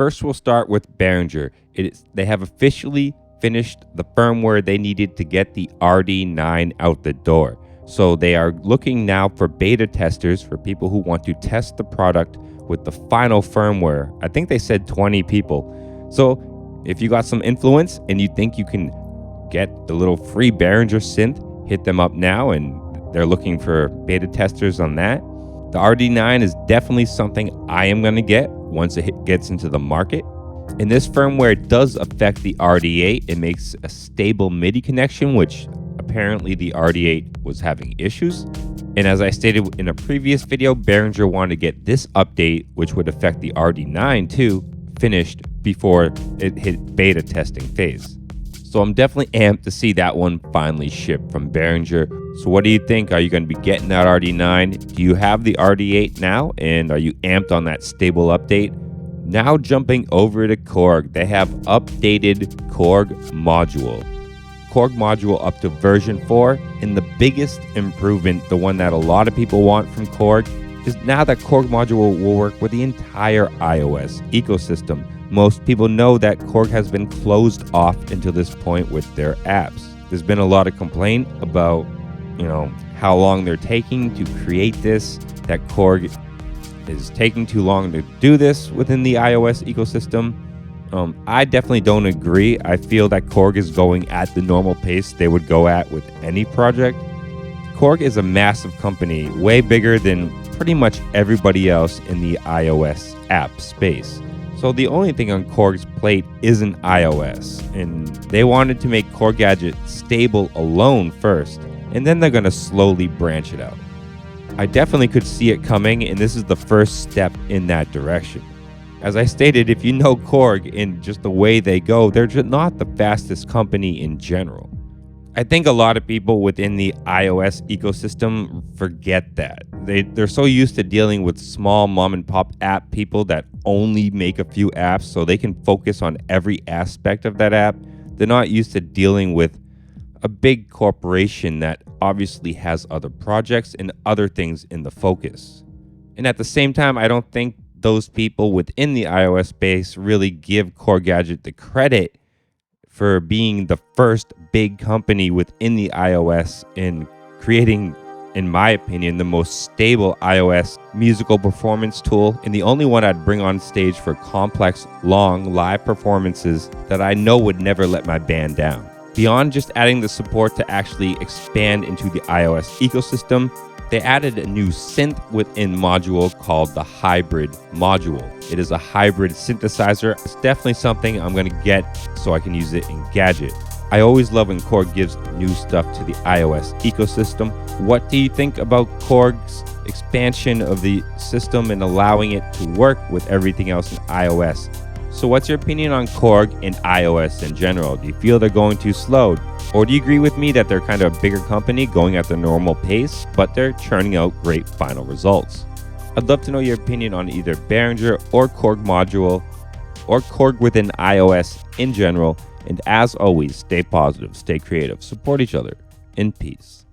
First, we'll start with Behringer. They have officially finished the firmware they needed to get the RD-9 out the door. So they are looking now for beta testers, for people who want to test the product with the final firmware. I think they said 20 people. So if you got some influence and you think you can get the little free Behringer synth, hit them up now, and they're looking for beta testers on that. The RD-9 is definitely something I am going to get once it gets into the market. And this firmware does affect the RD-8. It makes a stable MIDI connection, which apparently the RD-8 was having issues. And as I stated in a previous video, Behringer wanted to get this update, which would affect the RD-9 too, finished before it hit beta testing phase. So I'm definitely amped to see that one finally ship from Behringer. So what do you think? Are you going to be getting that RD-9? Do you have the RD-8 now? And are you amped on that stable update? Now jumping over to Korg, they have updated Korg Module. Korg Module up to version 4, and the biggest improvement, the one that a lot of people want from Korg, is now that Korg Module will work with the entire iOS ecosystem. Most people know that Korg has been closed off until this point with their apps. There's been a lot of complaint about, how long they're taking to create this, that Korg is taking too long to do this within the iOS ecosystem. I definitely don't agree. I feel that Korg is going at the normal pace they would go at with any project. Korg is a massive company, way bigger than pretty much everybody else in the iOS app space. So the only thing on Korg's plate isn't iOS, and they wanted to make Korg Gadget stable alone first, and then they're going to slowly branch it out. I definitely could see it coming, and this is the first step in that direction. As I stated, if you know Korg and just the way they go, they're just not the fastest company in general. I think a lot of people within the iOS ecosystem forget that. They're so used to dealing with small mom and pop app people that only make a few apps so they can focus on every aspect of that app. They're not used to dealing with a big corporation that obviously has other projects and other things in the focus. And at the same time, I don't think those people within the iOS space really give Korg Gadget the credit for being the first big company within the iOS in creating, in my opinion, the most stable iOS musical performance tool, and the only one I'd bring on stage for complex, long live performances that I know would never let my band down. Beyond just adding the support to actually expand into the iOS ecosystem, they added a new synth within Module called the Hybrid Module. It is a hybrid synthesizer. It's definitely something I'm going to get so I can use it in Gadget. I always love when Korg gives new stuff to the iOS ecosystem. What do you think about Korg's expansion of the system and allowing it to work with everything else in iOS? So what's your opinion on Korg and iOS in general? Do you feel they're going too slow? Or do you agree with me that they're kind of a bigger company going at the normal pace, but they're churning out great final results? I'd love to know your opinion on either Behringer or Korg Module or Korg within iOS in general. And as always, stay positive, stay creative, support each other. In peace.